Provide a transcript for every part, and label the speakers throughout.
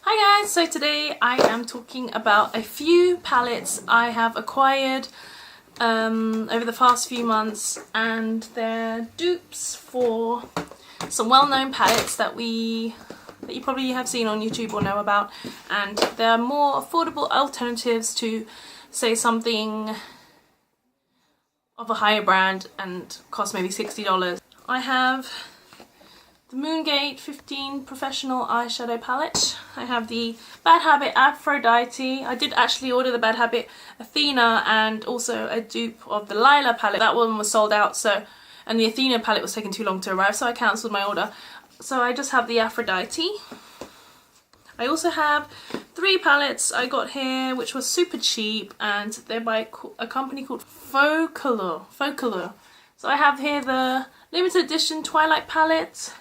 Speaker 1: Hi guys, so today I am talking about a few palettes I have acquired over the past few months, and they're dupes for some well-known palettes that you probably have seen on YouTube or know about, and they're more affordable alternatives to, say, something of a higher brand and cost maybe $60. I have the Moongate 15 Professional Eyeshadow Palette. I have the Bad Habit Aphrodite. I did actually order the Bad Habit Athena and also a dupe of the Lila palette. That one was sold out, and the Athena palette was taking too long to arrive, so I cancelled my order. So I just have the Aphrodite. I also have 3 palettes I got here which were super cheap, and they're by a company called Focallure. So I have here the limited edition Twilight Palette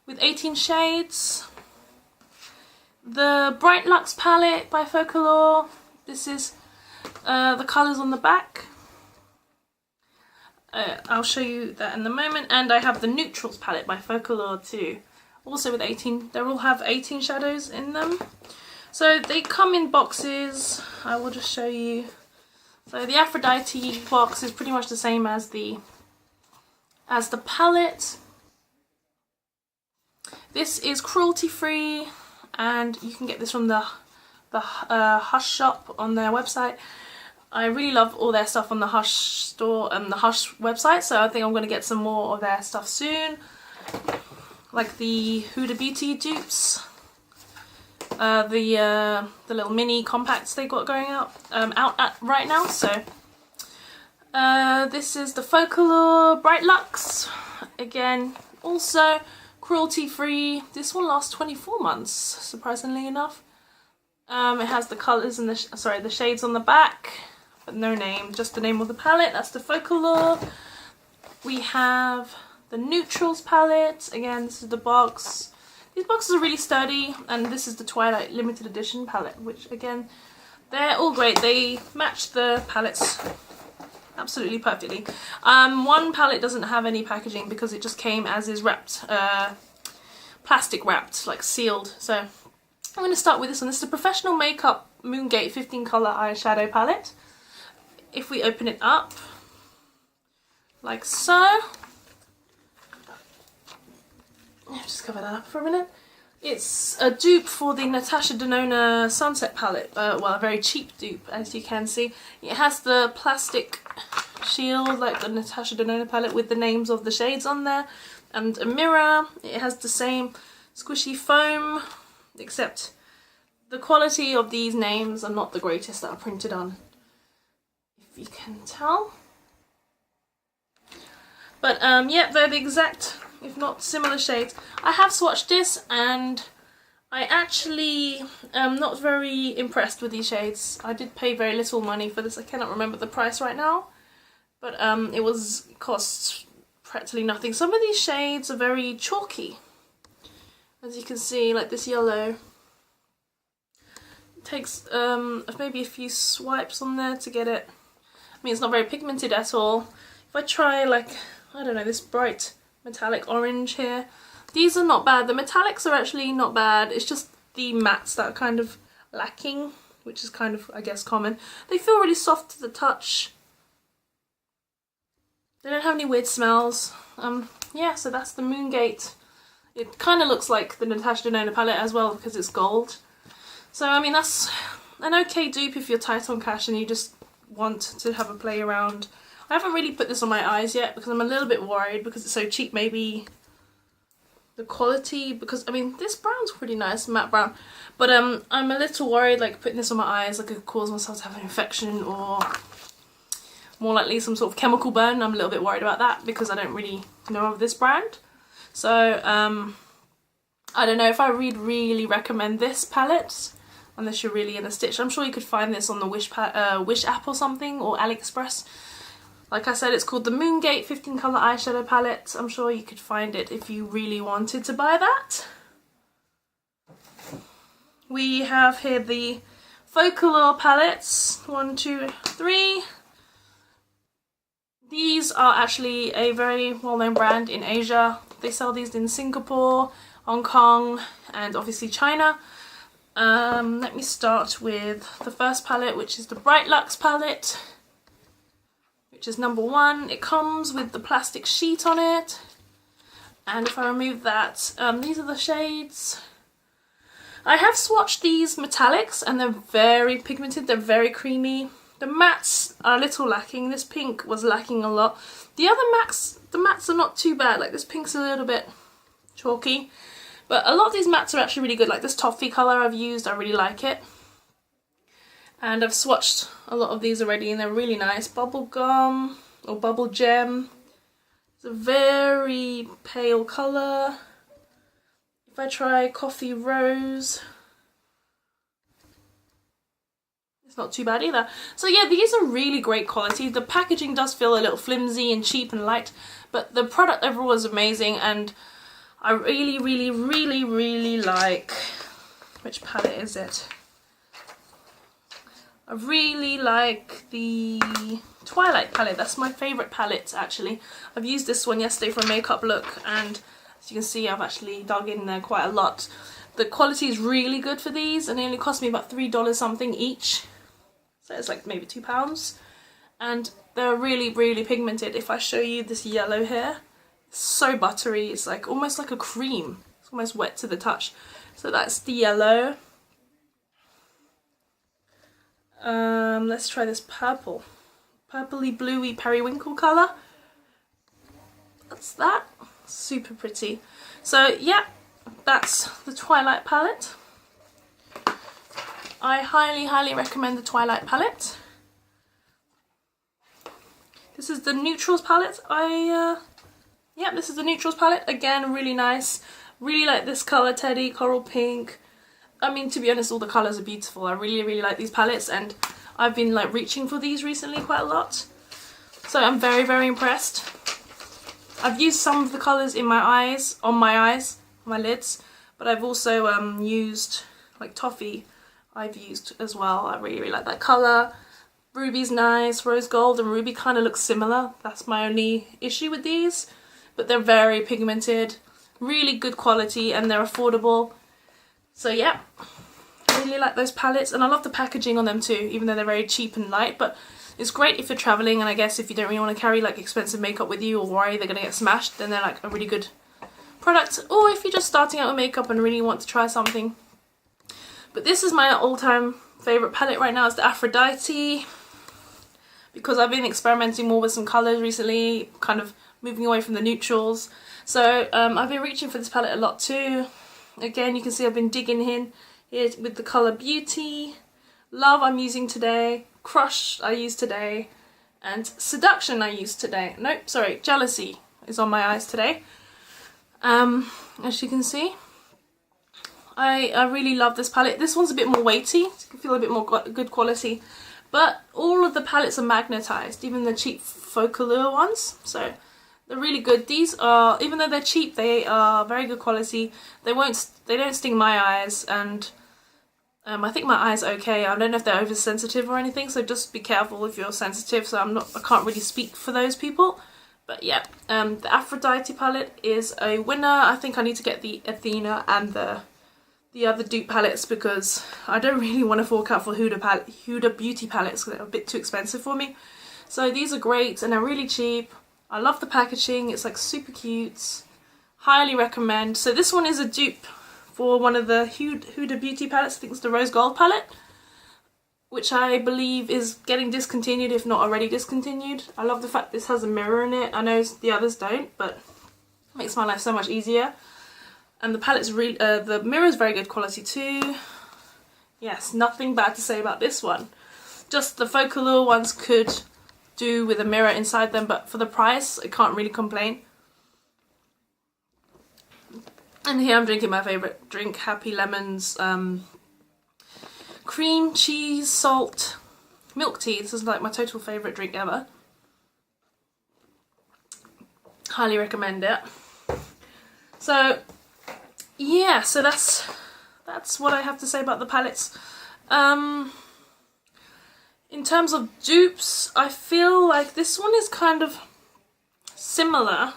Speaker 1: with 18 shades. The Bright Lux Palette by Focallure. This is the colours on the back. I'll show you that in a moment. And I have the Neutrals palette by Focallure too. Also with 18, they all have 18 shadows in them. So they come in boxes. I will just show you. So the Aphrodite box is pretty much the same as the palette. This is cruelty free, and you can get this from the Hush shop on their website. I really love all their stuff on the Hush store and the Hush website, so I think I'm going to get some more of their stuff soon. Like the Huda Beauty dupes, the little mini compacts they got going out right now. So this is the Focallure Bright Lux, again also cruelty free. This one lasts 24 months, surprisingly enough. It has the colours and the shades on the back, but no name, just the name of the palette. That's the Focallure. We have the Neutrals palette. Again, this is the box. These boxes are really sturdy, and this is the Twilight limited edition palette, which again, they're all great. They match the palettes absolutely perfectly. One palette doesn't have any packaging because it just came as is wrapped, plastic wrapped, like sealed. So I'm going to start with this one. This is the Professional Makeup Moongate 15 colour eyeshadow palette. If we open it up, like so. Just cover that up for a minute. It's a dupe for the Natasha Denona Sunset palette. Well, a very cheap dupe, as you can see. It has the plastic shield like the Natasha Denona palette with the names of the shades on there, and a mirror. It has the same squishy foam, except the quality of these names are not the greatest that are printed on, if you can tell. But yeah, they're the exact, if not similar shades. I have swatched this, and I actually am not very impressed with these shades. I did pay very little money for this. I cannot remember the price right now, but it cost practically nothing. Some of these shades are very chalky, as you can see, like this yellow. It takes maybe a few swipes on there to get it. I mean, it's not very pigmented at all. If I try, like, I don't know, this bright metallic orange here, these are not bad. The metallics are actually not bad. It's just the mattes that are kind of lacking, which is kind of, I guess, common. They feel really soft to the touch. They don't have any weird smells. Yeah, so that's the Moongate. It kind of looks like the Natasha Denona palette as well because it's gold. So I mean, that's an okay dupe if you're tight on cash and you just want to have a play around. I haven't really put this on my eyes yet because I'm a little bit worried because it's so cheap. Maybe the quality, because I mean this brown's pretty nice, matte brown, but I'm a little worried like putting this on my eyes, I could cause myself to have an infection or more likely some sort of chemical burn. I'm a little bit worried about that because I don't really know of this brand. So I don't know if I would really recommend this palette unless you're really in a stitch. I'm sure you could find this on the Wish app or something, or AliExpress. Like I said, it's called the Moongate 15 colour eyeshadow palette. I'm sure you could find it if you really wanted to buy that. We have here the Focallure palettes, 1, 2, 3. These are actually a very well-known brand in Asia. They sell these in Singapore, Hong Kong, and obviously China. Let me start with the first palette, which is the Bright Lux palette, which is number 1. It comes with the plastic sheet on it, and if I remove that, these are the shades. I have swatched these metallics and they're very pigmented, they're very creamy. The mattes are a little lacking. This pink was lacking a lot. The other mattes are not too bad. Like this pink's a little bit chalky, but a lot of these mattes are actually really good. Like this toffee colour I've used, I really like it. And I've swatched a lot of these already and they're really nice. Bubble Gum or Bubble Gem. It's a very pale colour. If I try Coffee Rose, it's not too bad either. So yeah, these are really great quality. The packaging does feel a little flimsy and cheap and light, but the product overall is amazing, and I really, really, really, really like, which palette is it? I really like the Twilight palette. That's my favourite palette actually. I've used this one yesterday for a makeup look, and as you can see, I've actually dug in there quite a lot. The quality is really good for these, and they only cost me about $3 something each. So it's like maybe £2. And they're really, really pigmented. If I show you this yellow here, it's so buttery. It's like almost like a cream. It's almost wet to the touch. So that's the yellow. Let's try this purple. Purpley bluey periwinkle colour. That's that. Super pretty. So yeah, that's the Twilight palette. I highly, highly recommend the Twilight palette. This is the Neutrals palette. Yeah, this is the Neutrals palette. Again, really nice. Really like this colour, Teddy, Coral Pink. I mean, to be honest, all the colours are beautiful. I really, really like these palettes, and I've been like reaching for these recently quite a lot. So I'm very, very impressed. I've used some of the colours in my eyes, on my lids, but I've also used like Toffee. I've used as well. I really, really like that colour. Ruby's nice. Rose Gold and Ruby kind of look similar. That's my only issue with these, but they're very pigmented, really good quality, and they're affordable. So yeah, I really like those palettes, and I love the packaging on them too, even though they're very cheap and light. But it's great if you're travelling, and I guess if you don't really want to carry like expensive makeup with you or worry they're going to get smashed, then they're like a really good product. Or if you're just starting out with makeup and really want to try something. But this is my all-time favourite palette right now. It's the Aphrodite, because I've been experimenting more with some colours recently, kind of moving away from the neutrals. So I've been reaching for this palette a lot too. Again, you can see I've been digging in here with the colour Beauty, Love I'm using today, Crush I used today, and Seduction I used today. Nope, sorry, Jealousy is on my eyes today. As you can see, I really love this palette. This one's a bit more weighty, so you can feel a bit more good quality. But all of the palettes are magnetised, even the cheap Focallure ones. So they're really good. These are, even though they're cheap, they are very good quality. They don't sting my eyes, and I think my eyes are okay. I don't know if they're oversensitive or anything, so just be careful if you're sensitive. So I can't really speak for those people. But yeah, the Aphrodite palette is a winner. I think I need to get the Athena and the other dupe palettes, because I don't really want to fork out for Huda beauty palettes, because they're a bit too expensive for me. So these are great and they're really cheap. I love the packaging, it's like super cute. Highly recommend. So this one is a dupe for one of the Huda beauty palettes. I think it's the Rose Gold palette, which I believe is getting discontinued, if not already discontinued. I love the fact this has a mirror in it. I know the others don't, but it makes my life so much easier. And the palette's the mirror is very good quality too. Yes, nothing bad to say about this one. Just the Focallure ones could do with a mirror inside them, but for the price, I can't really complain. And here I'm drinking my favourite drink, Happy Lemons cream, cheese, salt, milk tea. This is like my total favourite drink ever. Highly recommend it. So yeah, so that's what I have to say about the palettes. In terms of dupes, I feel like this one is kind of similar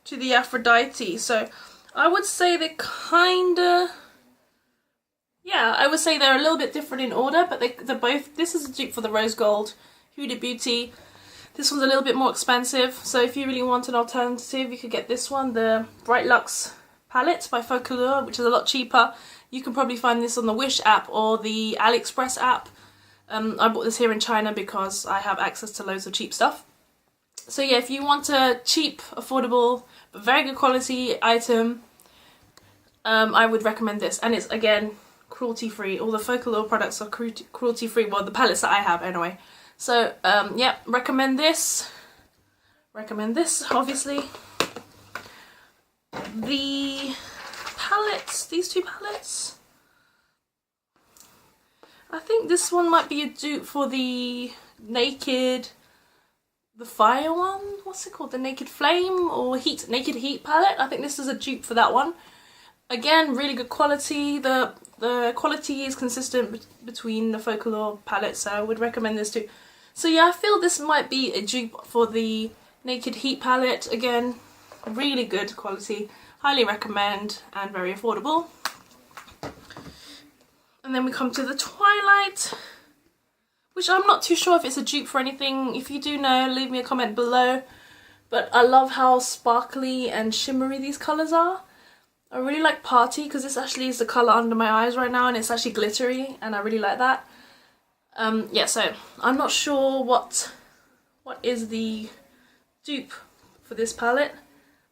Speaker 1: to the Aphrodite. So I would say they're kinda, yeah, yeah, I would say they're a little bit different in order, but they're both, this is a dupe for the Rose Gold Huda Beauty. This one's a little bit more expensive, so if you really want an alternative, you could get this one, the Bright Lux Palette by Focallure, which is a lot cheaper. You can probably find this on the Wish app or the AliExpress app. I bought this here in China because I have access to loads of cheap stuff. So yeah, if you want a cheap, affordable, but very good quality item, I would recommend this. And it's, again, cruelty-free. All the Focolare products are cruelty-free. Well, the palettes that I have, anyway. So, yeah, recommend this. Recommend this, obviously. The palettes, these two palettes. I think this one might be a dupe for the Naked... the fire one, what's it called, the Naked Flame or Naked Heat palette. I think this is a dupe for that one. Again, really good quality. The quality is consistent between the Focolare palettes, so I would recommend this too. So yeah, I feel this might be a dupe for the Naked Heat palette. Again, really good quality, highly recommend, and very affordable. And then we come to the Twilight, which I'm not too sure if it's a dupe for anything. If you do know, leave me a comment below. But I love how sparkly and shimmery these colours are. I really like Party because this actually is the colour under my eyes right now, and it's actually glittery, and I really like that. Yeah, so I'm not sure what is the dupe for this palette,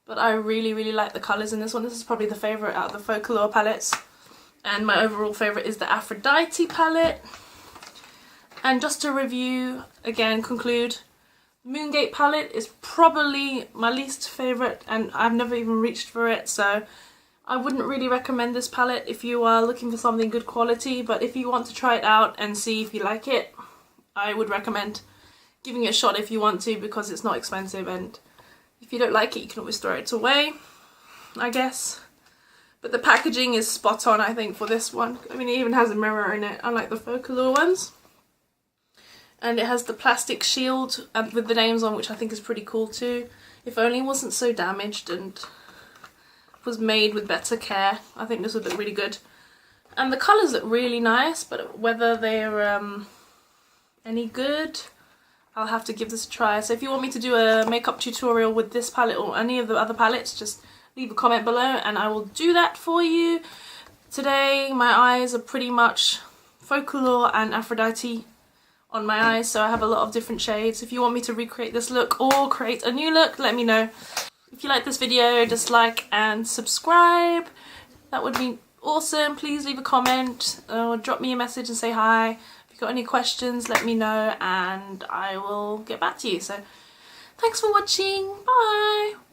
Speaker 1: but I really like the colours in this one. This is probably the favourite out of the Focolare palettes, and my overall favourite is the Aphrodite palette. And just to review, again, conclude, Moongate palette is probably my least favourite, and I've never even reached for it, so I wouldn't really recommend this palette if you are looking for something good quality. But if you want to try it out and see if you like it, I would recommend giving it a shot if you want to, because it's not expensive, and if you don't like it, you can always throw it away, I guess. But the packaging is spot on, I think, for this one. I mean, it even has a mirror in it, unlike the Focolare ones. And it has the plastic shield with the names on, which I think is pretty cool too. If only it wasn't so damaged and was made with better care, I think this would look really good. And the colours look really nice, but whether they're any good, I'll have to give this a try. So if you want me to do a makeup tutorial with this palette or any of the other palettes, just leave a comment below and I will do that for you. Today my eyes are pretty much Focolare and Aphrodite on my eyes, so I have a lot of different shades. If you want me to recreate this look or create a new look, let me know. If you like this video, just like and subscribe. That would be awesome. Please leave a comment or drop me a message and say hi. If you've got any questions, let me know and I will get back to you. So thanks for watching. Bye.